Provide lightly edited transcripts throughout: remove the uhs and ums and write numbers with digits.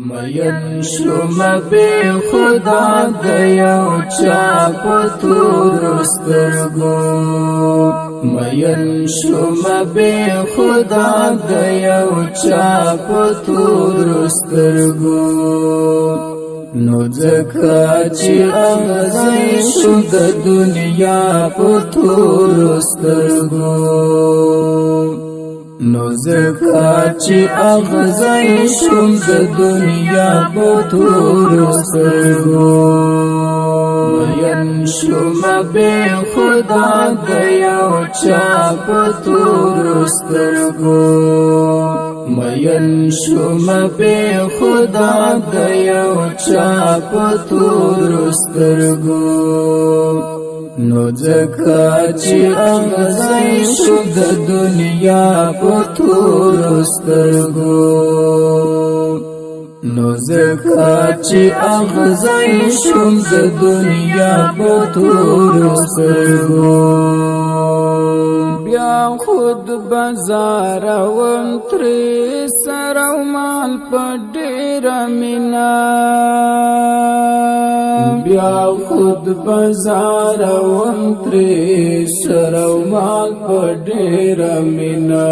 مین شوم بے خدا دیو چا پتور سترگو مین شوم بے خدا دیو چا پتور سترگو نو زکا چی اغزی شد دنیا پتور سترگو نو زکا چی اغزی شد دنیا پتور سترگو مین شوم بے خدا دیو چا پتور سترگو مین شوم بے خدا دیو چا پتور سترگو نو زکا چی اغزی شد دنیا پتور سترگو نو زکا چی اغزی شد دنیا پتور سترگو بیا خود بازار وانتری سرو مال پا دیر مینا بیا خود بازار وانتری سرو مال پا دیر مینا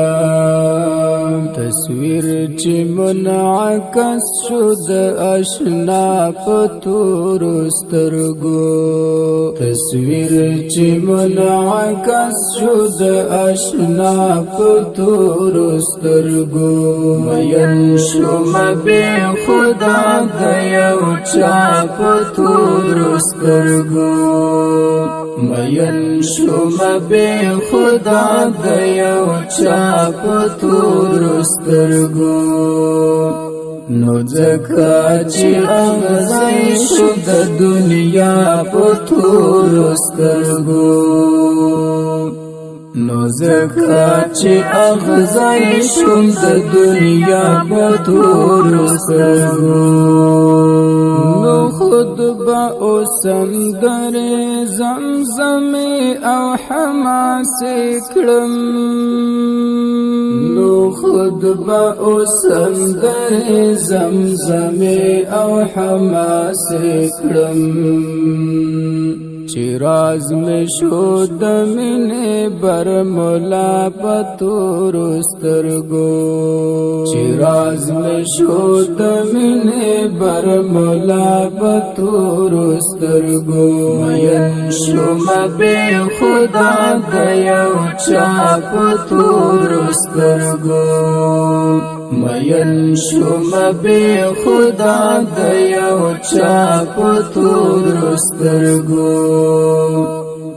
تصویر چی منعکس شد اشنا پتور سترگو تصویر چی منعکس شد اشنا پتور سترگو مین شوم بے خدا دیو چا پتور سترگو مین شوم بے خدا دیو چا پتور سترگو نو زکا چی اغزی شد دنیا پتور سترگو نو زکا چی اغزی شد دنیا پتور سترگو نو خود با اوسم در زمزم او حماس کړم نو خود با اوسم در زمزم او حماس کړم چی راز میں شود من برملا پتور سترگو چی راز میں شود من برملا پتور سترگو مین شوم بے خدا دیو چا پتور سترگو مین شوم بے خدا دیو چا پتور سترگو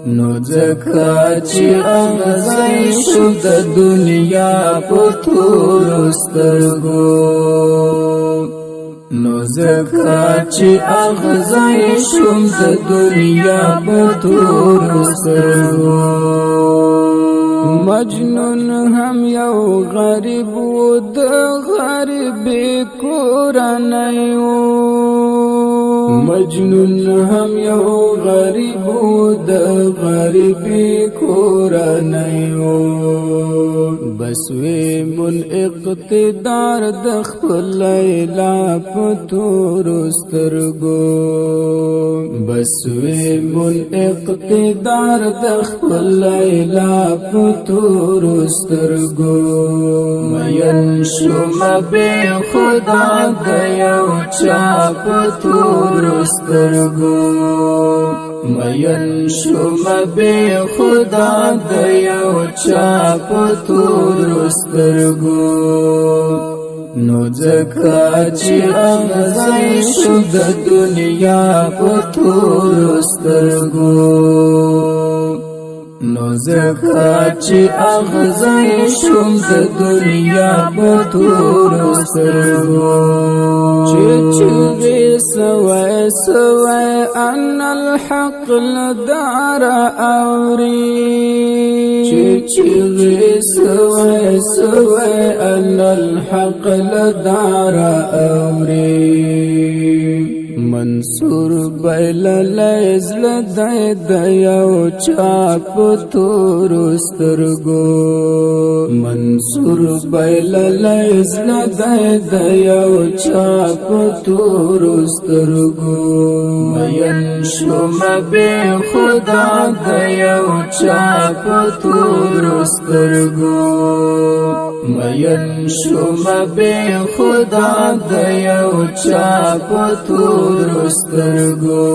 نو زکا چی اغزی شد دنیا پتور سترگو نو زکا چی اغزی شد دنیا پتور سترگو مجنون هم یو غریب و د غریب کورنۍ مجنون هم یو غریب و د غریب کورنۍ بس وی من اقتدار د خپل لیلا پتور سترگو بس وی من اقتدار د خپل لیلا پتور سترگو مین شوم بے خدا دیو چا پتور سترگو مین شوم بے خدا دیو چا پتور سترگو نو زکا چی اغزی شد دنیا پتور سترگو نو زکا چی اغزی شد دنیا پتور سترگو چی سوائے سوائے ان الحق لدار اوری چی سوائے سوائے ان الحق لدار اوری من منصور بایللی زړه دی د یو چا په تورو سترګو منصور بایللی زړه دی د یو چا په تورو سترګو مین شوم بې خدا د یو چا په تورو سترګو مین شوم بې خدا د یو چا په تورو سترګو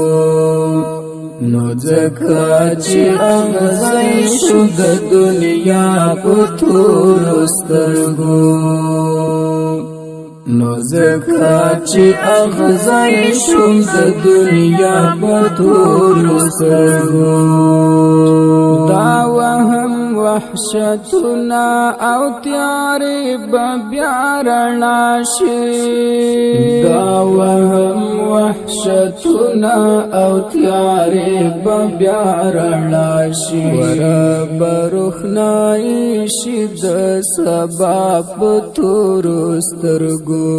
نو ځکه چې اغزی شو د دنیا په تورو سترګو نو ځکه چې اغزی شو د دنیا په تورو سترګو دا وهم وحشتنا او تیارې به بیا رڼا شي دا وهم وحشتنا او تیارې به بیا رڼا شي ورب روښنایي شي د سبا په تورو سترګو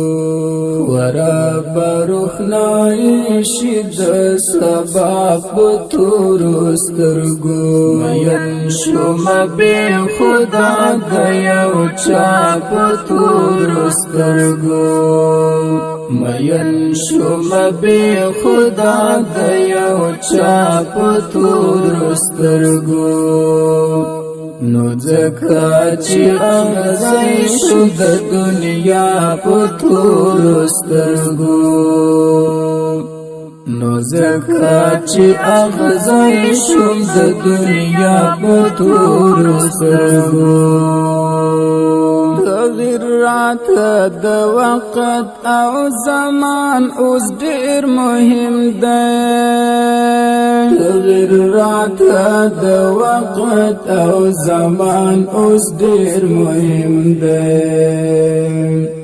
ورب روښنایي شي د سبا په تورو سترګو مین شوم بې خدا د یو چا په تورو سترګو مین شوم بې خدا د یو چا په تورو سترګو نو ځکه چې اغزی شو د دنیا په تورو سترګو نو ځکه چې اغزی شوم د دنیا په تورو سترګو تغیر راته د وخت او زمان اوس ډېر مهم دی تغیر راته د وخت او زمان اوس ډېر مهم دی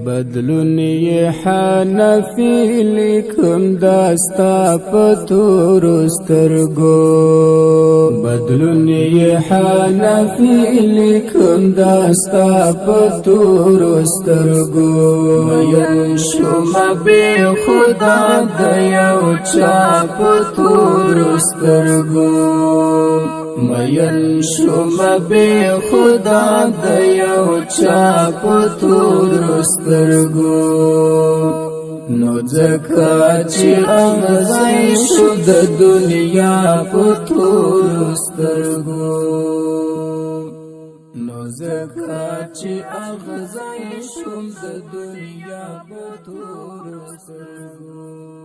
بدلون یې حنفي لیکم داستا په تورو سترګو بدلون یې حنفي لیکم داستا په تورو سترګو مین شوم بې خدا د یو چا په تورو سترګو مین شوم بې خدا د یو چا په تورو سترګو نو ځکه چې اغزی شو د دنیا په تورو سترګو نو ځکه چې اغزی شوم د دنیا په تورو سترګو